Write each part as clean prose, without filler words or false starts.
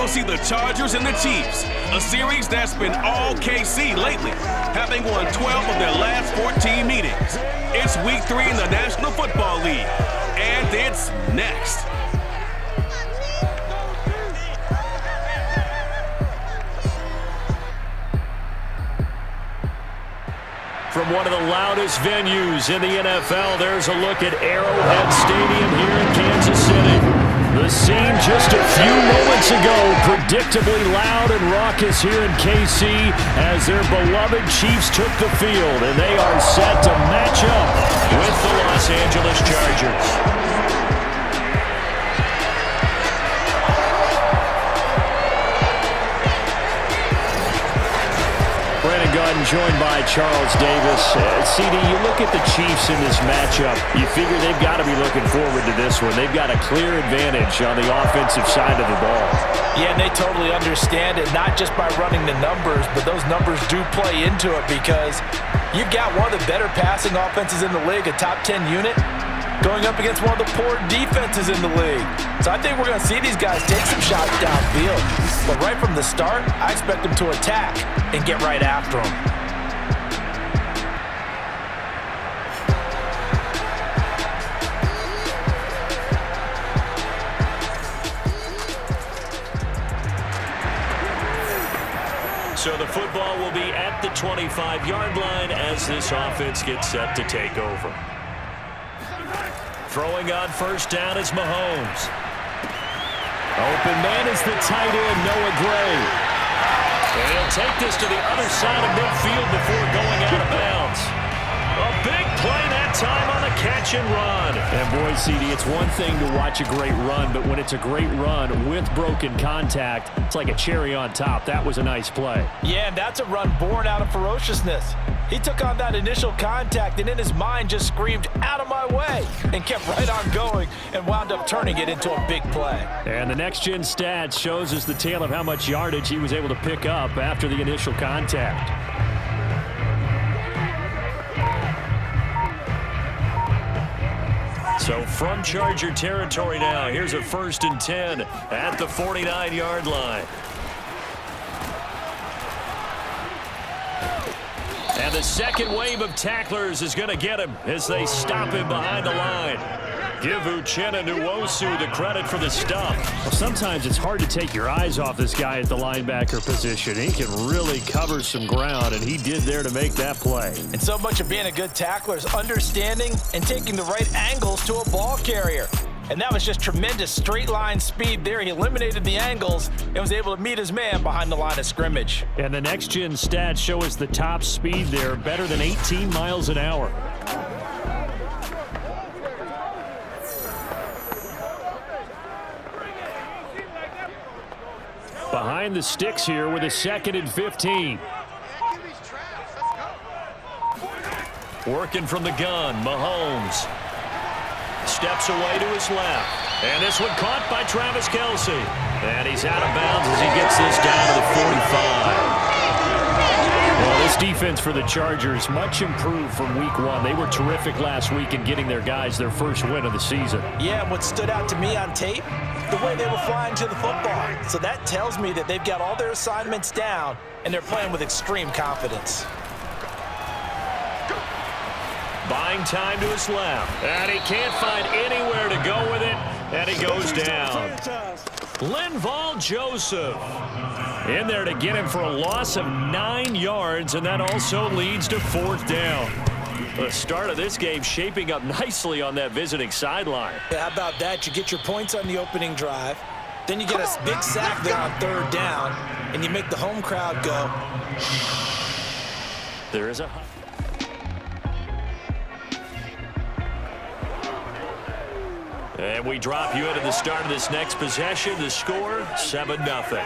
will see the Chargers and the Chiefs, a series that's been all KC lately, having won 12 of their last 14 meetings. It's Week 3 in the National Football League, and it's next. From one of the loudest venues in the NFL, there's a look at Arrowhead Stadium here in Kansas City. The scene just a few moments ago, predictably loud and raucous here in KC as their beloved Chiefs took the field, and they are set to match up with the Los Angeles Chargers. Brandon Gordon joined by Charles Davis. CD, you look at the Chiefs in this matchup, you figure they've got to be looking forward to this one. They've got a clear advantage on the offensive side of the ball. Yeah, and they totally understand it, not just by running the numbers, but those numbers do play into it because you've got one of the better passing offenses in the league, a top 10 unit, going up against one of the poor defenses in the league. So I think we're going to see these guys take some shots downfield. But right from the start, I expect them to attack and get right after them. So the football will be at the 25-yard line as this offense gets set to take over. Throwing on first down is Mahomes. Open man is the tight end, Noah Gray. And he'll take this to the other side of midfield before going out of bounds. A big play that time on the catch and run. And boy, CD, it's one thing to watch a great run, but when it's a great run with broken contact, it's like a cherry on top. That was a nice play. Yeah, and that's a run born out of ferociousness. He took on that initial contact and in his mind just screamed, "Out of my way," and kept right on going and wound up turning it into a big play. And the next-gen stats shows us the tale of how much yardage he was able to pick up after the initial contact. So from Charger territory now, here's a 1st and 10 at the 49-yard line. And the second wave of tacklers is going to get him as they stop him behind the line. Give Uchenna Nwosu the credit for the stop. Well, sometimes it's hard to take your eyes off this guy at the linebacker position. He can really cover some ground, and he did there to make that play. And so much of being a good tackler is understanding and taking the right angles to a ball carrier. And that was just tremendous straight line speed there. He eliminated the angles and was able to meet his man behind the line of scrimmage. And the next-gen stats show us the top speed there, better than 18 miles an hour. Behind the sticks here with a 2nd and 15. Working from the gun, Mahomes. Steps away to his left. And this one caught by Travis Kelce. And he's out of bounds as he gets this down to the 45. Well, this defense for the Chargers, much improved from week 1. They were terrific last week in getting their guys their first win of the season. Yeah, and what stood out to me on tape, the way they were flying to the football. So that tells me that they've got all their assignments down, and they're playing with extreme confidence. Buying time to his left. And he can't find anywhere to go with it. And he goes down. Linval Joseph in there to get him for a loss of 9 yards. And that also leads to 4th down. The start of this game shaping up nicely on that visiting sideline. Yeah, how about that? You get your points on the opening drive. Then you get a big sack there on 3rd down. And you make the home crowd go. There is a... And we drop you into the start of this next possession. The score, 7-0.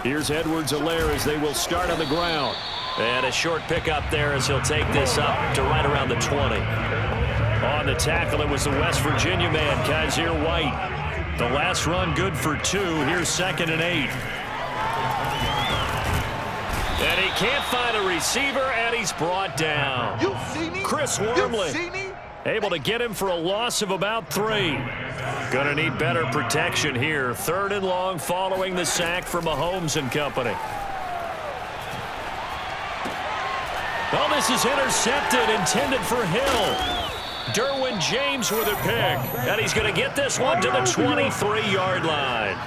Here's Edwards-Helaire as they will start on the ground. And a short pickup there as he'll take this up to right around the 20. On the tackle, it was the West Virginia man, Kaiser White. The last run good for 2. Here's 2nd and 8. And he can't find a receiver, and he's brought down. Chris Wormley. Able to get him for a loss of about 3. Gonna need better protection here. 3rd and long following the sack from Mahomes and company. Oh, this is intercepted, intended for Hill. Derwin James with a pick. And he's going to get this one to the 23-yard line.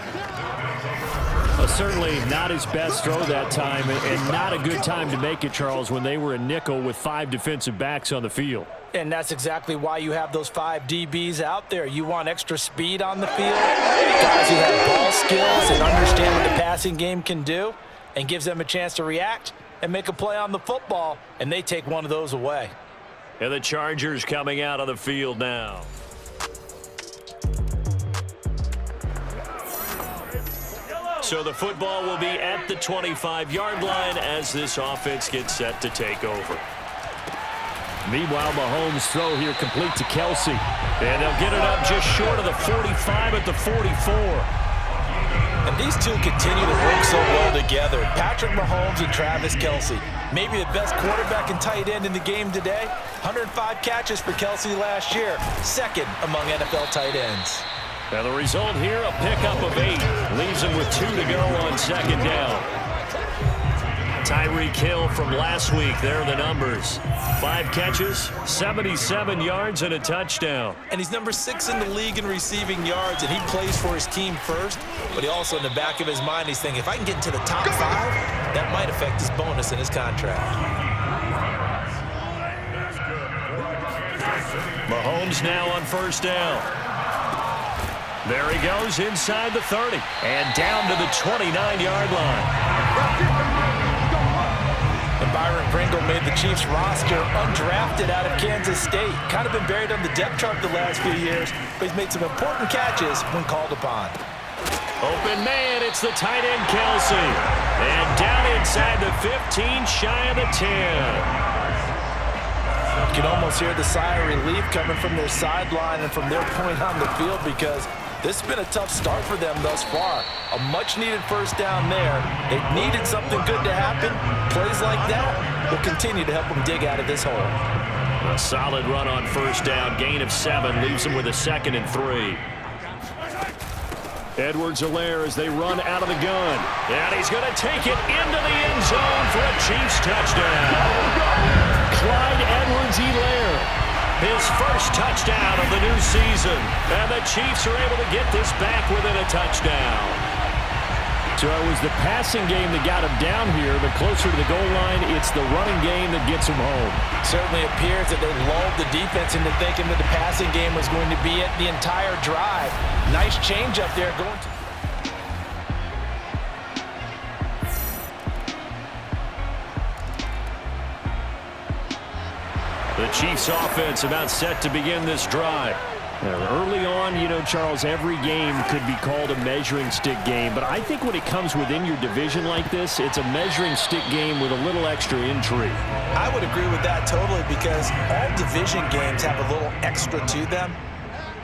Certainly not his best throw that time, and not a good time to make it, Charles, when they were a nickel with 5 defensive backs on the field. And that's exactly why you have those 5 DBs out there. You want extra speed on the field, guys who have ball skills and understand what the passing game can do, and gives them a chance to react and make a play on the football, and they take one of those away. And the Chargers coming out of the field now. So the football will be at the 25-yard line as this offense gets set to take over. Meanwhile, Mahomes' throw here complete to Kelsey. And they'll get it up just short of the 45 at the 44. And these two continue to work so well together. Patrick Mahomes and Travis Kelsey. Maybe the best quarterback and tight end in the game today. 105 catches for Kelsey last year. 2nd among NFL tight ends. And the result here, a pickup of 8. Leaves him with 2 to go on 2nd down. Tyreek Hill from last week. There are the numbers. 5 catches, 77 yards, and a touchdown. And he's number 6 in the league in receiving yards, and he plays for his team first. But he also, in the back of his mind, he's thinking, if I can get into the top 5, that might affect his bonus in his contract. Mahomes now on 1st down. There he goes inside the 30 and down to the 29-yard line. And Byron Pringle made the Chiefs roster undrafted out of Kansas State. Kind of been buried on the depth chart the last few years, but he's made some important catches when called upon. Open man, it's the tight end Kelsey. And down inside the 15, shy of the 10. You can almost hear the sigh of relief coming from their sideline and from their point on the field, because this has been a tough start for them thus far. A much-needed 1st down there. They needed something good to happen. Plays like that will continue to help them dig out of this hole. A solid run on 1st down. Gain of 7 leaves them with a 2nd and 3. Edwards-Helaire as they run out of the gun. And he's going to take it into the end zone for a Chiefs touchdown. Clyde Edwards-Helaire, his first touchdown of the new season. And the Chiefs are able to get this back within a touchdown. So it was the passing game that got him down here, but closer to the goal line, it's the running game that gets him home. Certainly appears that they lulled the defense into thinking that the passing game was going to be it the entire drive. Nice change up there going to... The Chiefs offense about set to begin this drive. Early on, you know, Charles, every game could be called a measuring stick game, but I think when it comes within your division like this, it's a measuring stick game with a little extra intrigue. I would agree with that totally, because all division games have a little extra to them.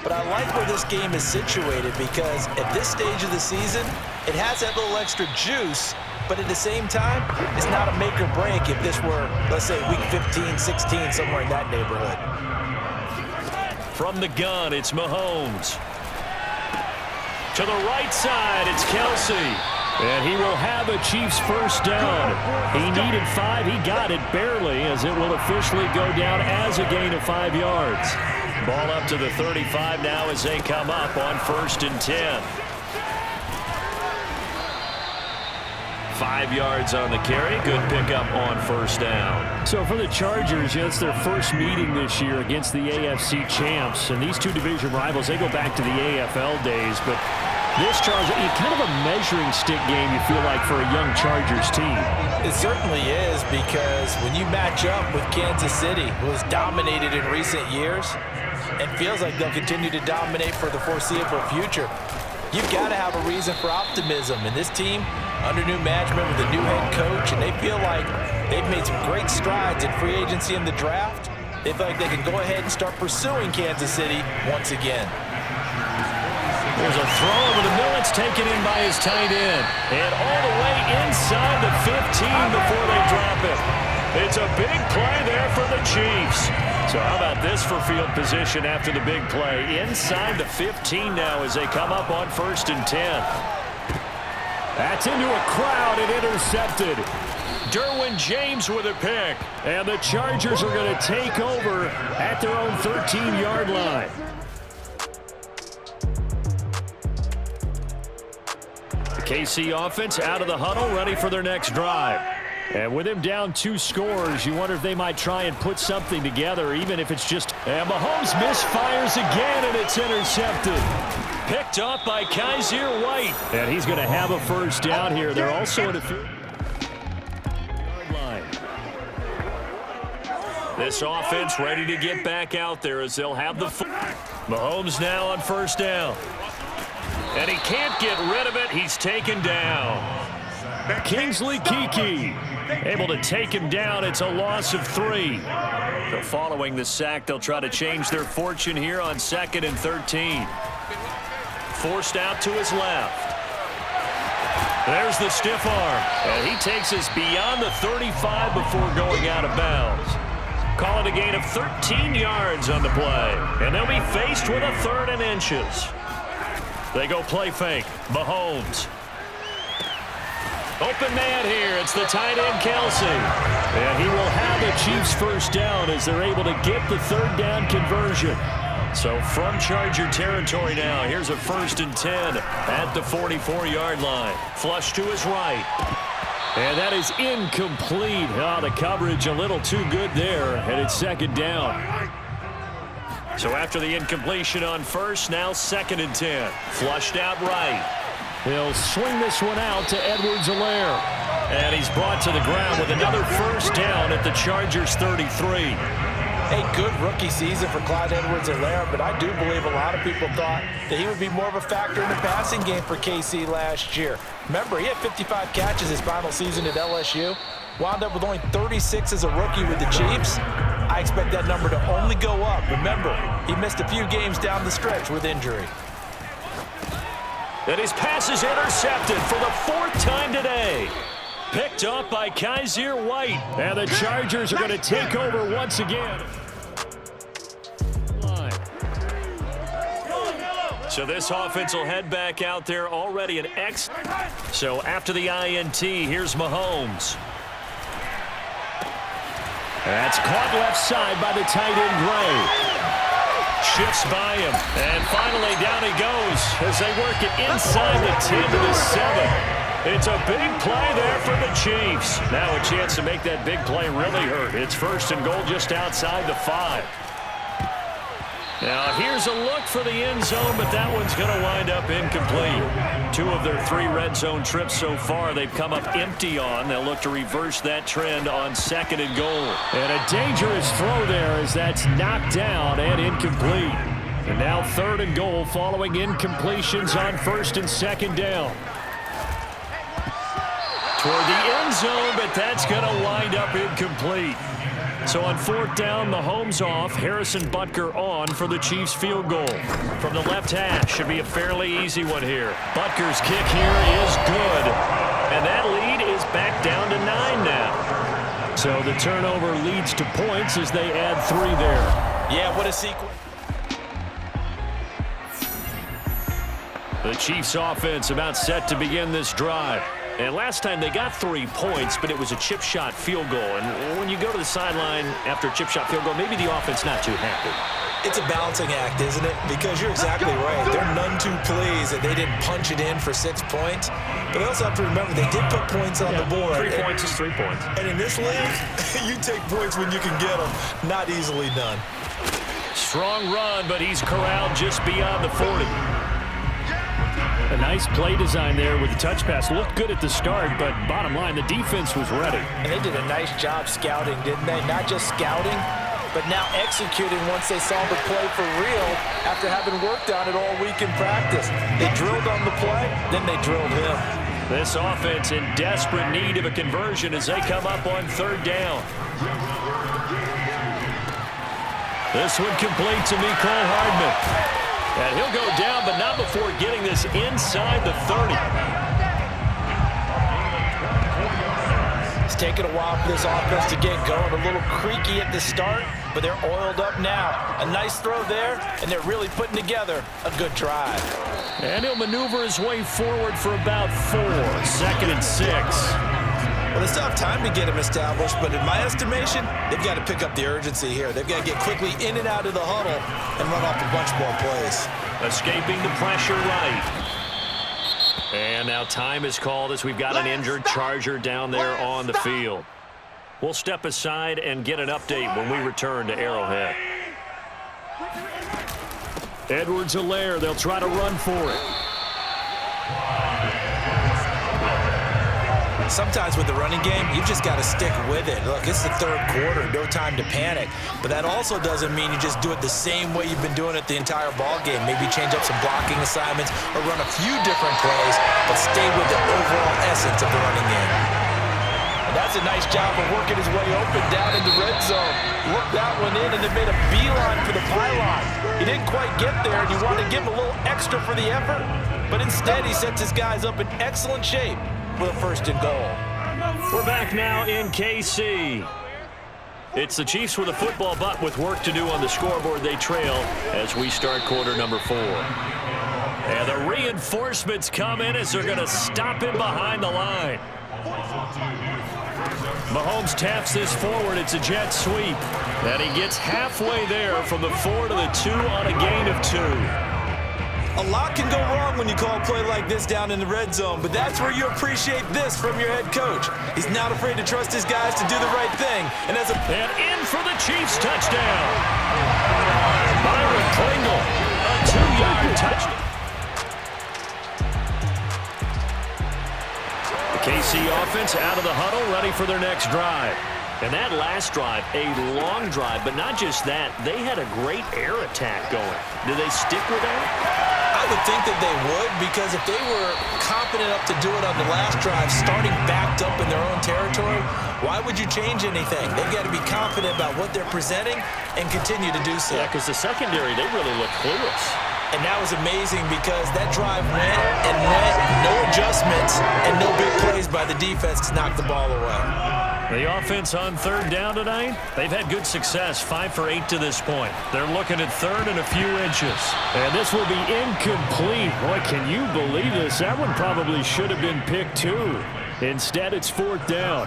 But I like where this game is situated, because at this stage of the season, it has that little extra juice, but at the same time, it's not a make or break if this were, let's say, week 15, 16, somewhere in that neighborhood. From the gun, it's Mahomes. To the right side, it's Kelsey. And he will have a Chiefs 1st down. He needed 5. He got it barely, as it will officially go down as a gain of 5 yards. Ball up to the 35 now as they come up on 1st and 10. 5 yards on the carry. Good pickup on 1st down. So for the Chargers, it's their first meeting this year against the AFC champs. And these two division rivals, they go back to the AFL days. But this, Charles, kind of a measuring stick game, you feel like, for a young Chargers team. It certainly is, because when you match up with Kansas City, who has dominated in recent years, it feels like they'll continue to dominate for the foreseeable future. You've got to have a reason for optimism. And this team, under new management with a new head coach, and they feel like they've made some great strides in free agency in the draft. They feel like they can go ahead and start pursuing Kansas City once again. There's a throw over the middle. It's taken in by his tight end. And all the way inside the 15 before they drop it. It's a big play there for the Chiefs. So how about this for field position after the big play? Inside the 15 now as they come up on 1st and 10. That's into a crowd and intercepted. Derwin James with a pick. And the Chargers are going to take over at their own 13-yard line. The KC offense out of the huddle, ready for their next drive. And with him down 2 scores, you wonder if they might try and put something together, even if it's just... And Mahomes misfires again, and it's intercepted. Picked off by Kaiser White. And he's going to have a first down here. They're also in a field line. This offense ready to get back out there as they'll have the... Mahomes now on 1st down. And he can't get rid of it. He's taken down. Kingsley Keke able to take him down. It's a loss of 3. So following the sack, they'll try to change their fortune here on 2nd and 13. Forced out to his left. There's the stiff arm. And he takes us beyond the 35 before going out of bounds. Call it a gain of 13 yards on the play. And they'll be faced with a 3rd and inches. They go play fake. Mahomes. Open man here. It's the tight end, Kelsey. And he will have the Chiefs first down as they're able to get the 3rd down conversion. So from Charger territory now, here's a 1st and 10 at the 44-yard line. Flush to his right. And that is incomplete. Oh, the coverage a little too good there, and it's 2nd down. So after the incompletion on 1st, now 2nd and 10. Flushed out right. He'll swing this one out to Edwards-Helaire. And he's brought to the ground with another 1st down at the Chargers 33. A good rookie season for Clyde Edwards-Helaire, but I do believe a lot of people thought that he would be more of a factor in the passing game for KC last year. Remember, he had 55 catches his final season at LSU. Wound up with only 36 as a rookie with the Chiefs. I expect that number to only go up. Remember, he missed a few games down the stretch with injury. And his pass is intercepted for the 4th time today. Picked up by Kaiser White. And the Chargers are going to take over once again. So this offense will head back out there already an X. So after the INT, here's Mahomes. That's caught left side by the tight end, Gray. Shifts by him. And finally down he goes as they work it inside the 10 to the 7. It's a big play there for the Chiefs. Now a chance to make that big play really hurt. It's 1st and goal just outside the 5. Now here's a look for the end zone, but that one's going to wind up incomplete. 2 of their 3 red zone trips so far they've come up empty on. They'll look to reverse that trend on 2nd and goal. And a dangerous throw there as that's knocked down and incomplete. And now 3rd and goal following incompletions on 1st and 2nd down. Toward the end zone, but that's going to wind up incomplete. So on 4th down, Mahomes off, Harrison Butker on for the Chiefs field goal. From the left hash, should be a fairly easy one here. Butker's kick here is good. And that lead is back down to 9 now. So the turnover leads to points as they add 3 there. Yeah, what a sequence. The Chiefs offense about set to begin this drive. And last time they got 3 points, but it was a chip shot field goal. And when you go to the sideline after a chip shot field goal, maybe the offense not too happy. It's a balancing act, isn't it? Because you're exactly right. They're none too pleased that they didn't punch it in for 6 points. But they also have to remember they did put points on the board. 3 points is 3 points. And in this league, you take points when you can get them. Not easily done. Strong run, but he's corralled just beyond the 40. A nice play design there with the touch pass. Looked good at the start, but bottom line, the defense was ready. And they did a nice job scouting, didn't they? Not just scouting, but now executing once they saw the play for real after having worked on it all week in practice. They drilled on the play, then they drilled him. This offense in desperate need of a conversion as they come up on 3rd down. This one complete to Mecole Hardman. And he'll go down, but not before getting this inside the 30. taken a while for this offense to get going. A little creaky at the start, but they're oiled up now. A nice throw there, and they're really putting together a good drive. And he'll maneuver his way forward for about 4. 2nd and 6. Well, they still have time to get him established, but in my estimation, they've got to pick up the urgency here. They've got to get quickly in and out of the huddle and run off a bunch more plays. Escaping the pressure right. And now time is called as we've got an injured Charger down there on the field. We'll step aside and get an update when we return to Arrowhead. Edwards-Helaire, they'll try to run for it. Sometimes with the running game, you've just got to stick with it. Look, it's the 3rd quarter, no time to panic. But that also doesn't mean you just do it the same way you've been doing it the entire ball game. Maybe change up some blocking assignments or run a few different plays, but stay with the overall essence of the running game. And that's a nice job of working his way open down in the red zone. Worked that one in and then made a beeline for the pylon. He didn't quite get there, and you wanted to give him a little extra for the effort, but instead he sets his guys up in excellent shape for the 1st and goal. We're back now in KC. It's the Chiefs with a football, but with work to do on the scoreboard, they trail as we start quarter number 4. And the reinforcements come in as they're going to stop him behind the line. Mahomes taps this forward. It's a jet sweep. And he gets halfway there from the 4 to the 2 on a gain of 2. A lot can go wrong when you call a play like this down in the red zone, but that's where you appreciate this from your head coach. He's not afraid to trust his guys to do the right thing. And in for the Chiefs touchdown. Byron Pringle, a 2-yard touchdown. The KC offense out of the huddle, ready for their next drive. And that last drive, a long drive, but not just that. They had a great air attack going. Do they stick with that? I would think that they would, because if they were confident enough to do it on the last drive, starting backed up in their own territory, why would you change anything? They've got to be confident about what they're presenting and continue to do so. Yeah, because the secondary, they really look clueless. And that was amazing because that drive went and went, no adjustments, and no big plays by the defense to knock the ball away. The offense on 3rd down tonight, they've had good success, 5 for 8 to this point. They're looking at 3rd and a few inches. And this will be incomplete. Boy, can you believe this? That one probably should have been picked too. Instead, it's 4th down.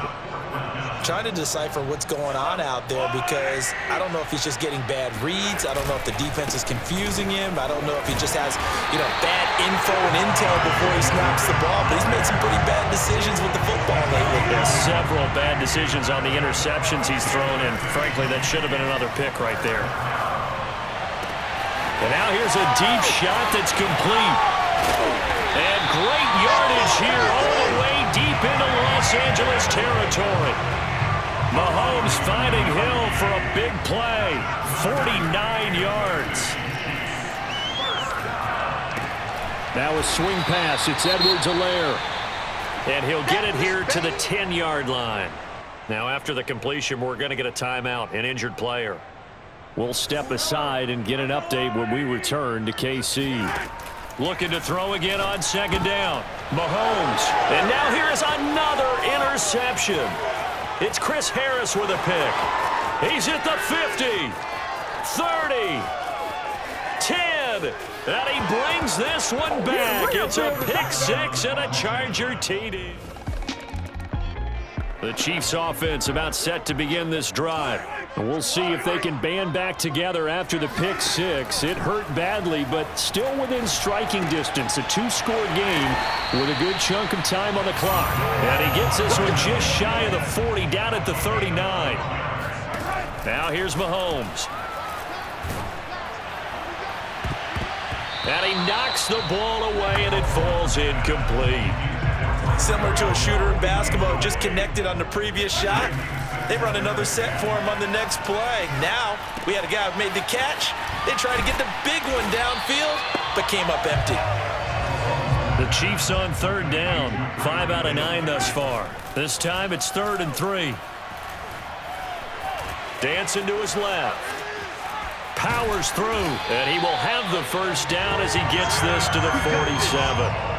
Trying to decipher what's going on out there, because I don't know if he's just getting bad reads. I don't know if the defense is confusing him. I don't know if he just has, bad info and intel before he snaps the ball. But he's made some pretty bad decisions with the football lately. There's several bad decisions on the interceptions he's thrown, and frankly, that should have been another pick right there. And now here's a deep shot that's complete. And great yardage here all the way deep into Los Angeles territory. Mahomes finding Hill for a big play, 49 yards. Now a swing pass, it's Edwards-Helaire. And he'll get it here to the 10-yard line. Now after the completion, we're going to get a timeout, an injured player. We'll step aside and get an update when we return to KC. Looking to throw again on 2nd down. Mahomes. And now here is another interception. It's Chris Harris with a pick. He's at the 50, 30, 10, and he brings this one back. It's a pick 6 and a Charger TD. The Chiefs offense about set to begin this drive. And we'll see if they can band back together after the pick 6. It hurt badly, but still within striking distance. A 2-score game with a good chunk of time on the clock. And he gets this one just shy of the 40, down at the 39. Now here's Mahomes. And he knocks the ball away, and it falls incomplete. Similar to a shooter in basketball, just connected on the previous shot. They run another set for him on the next play. Now, we had a guy who made the catch. They tried to get the big one downfield, but came up empty. The Chiefs on 3rd down. 5 out of 9 thus far. This time it's 3rd and 3. Dancing to his left. Powers through, and he will have the 1st down as he gets this to the 47.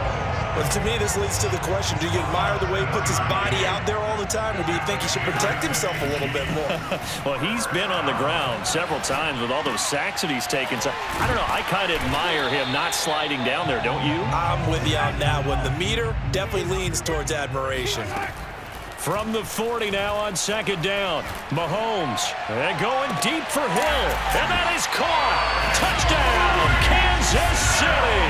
But to me, this leads to the question, do you admire the way he puts his body out there all the time, or do you think he should protect himself a little bit more? Well, he's been on the ground several times with all those sacks that he's taken. So, I don't know, I kind of admire him not sliding down there, don't you? I'm with you on that one. The meter definitely leans towards admiration. From the 40 now on second down. Mahomes and going deep for Hill. And that is caught. Touchdown, Kansas City.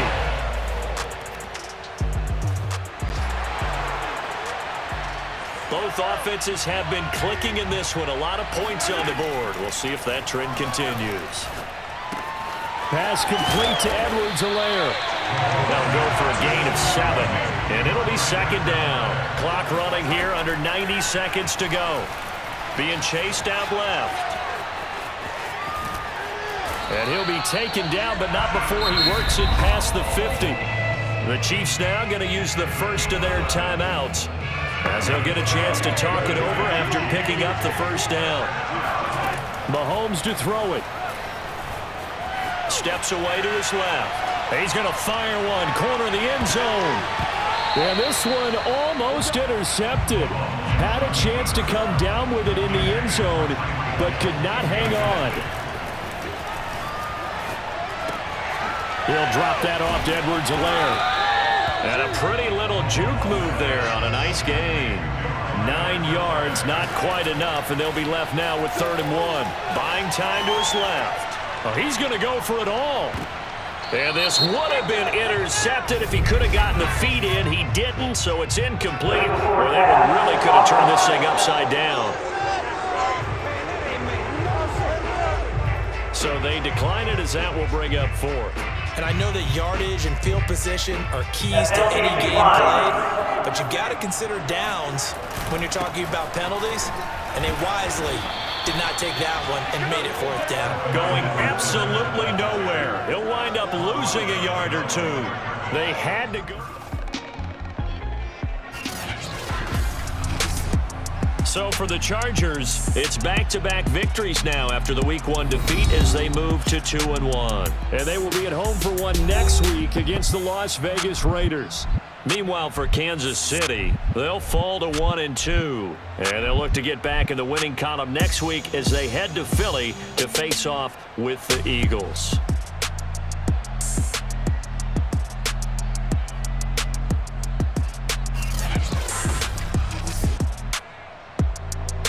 Both offenses have been clicking in this one. A lot of points on the board. We'll see if that trend continues. Pass complete to Edwards-Helaire. They'll go for a gain of 7, and it'll be second down. Clock running here under 90 seconds to go. Being chased out left. And he'll be taken down, but not before he works it past the 50. The Chiefs now going to use the first of their timeouts, as they'll get a chance to talk it over after picking up the first down. Mahomes to throw it. Steps away to his left. He's going to fire one, corner of the end zone. And this one almost intercepted. Had a chance to come down with it in the end zone, but could not hang on. He'll drop that off to Edwards-Helaire. And a pretty little juke move there on a nice gain. 9 yards, not quite enough, and they'll be left now with 3rd and 1. Buying time to his left. Oh, he's going to go for it all. And this would have been intercepted if he could have gotten the feet in. He didn't, so it's incomplete. Or that one really could have turned this thing upside down. So they decline it, as that will bring up 4th. And I know that yardage and field position are keys to any game played, but you've got to consider downs when you're talking about penalties, and they wisely did not take that one and made it 4th down. Going absolutely nowhere. He'll wind up losing a yard or 2. They had to go. So for the Chargers, it's back-to-back victories now after the Week 1 defeat as they move to 2-1. And they will be at home for one next week against the Las Vegas Raiders. Meanwhile, for Kansas City, they'll fall to 1-2. And they'll look to get back in the winning column next week as they head to Philly to face off with the Eagles.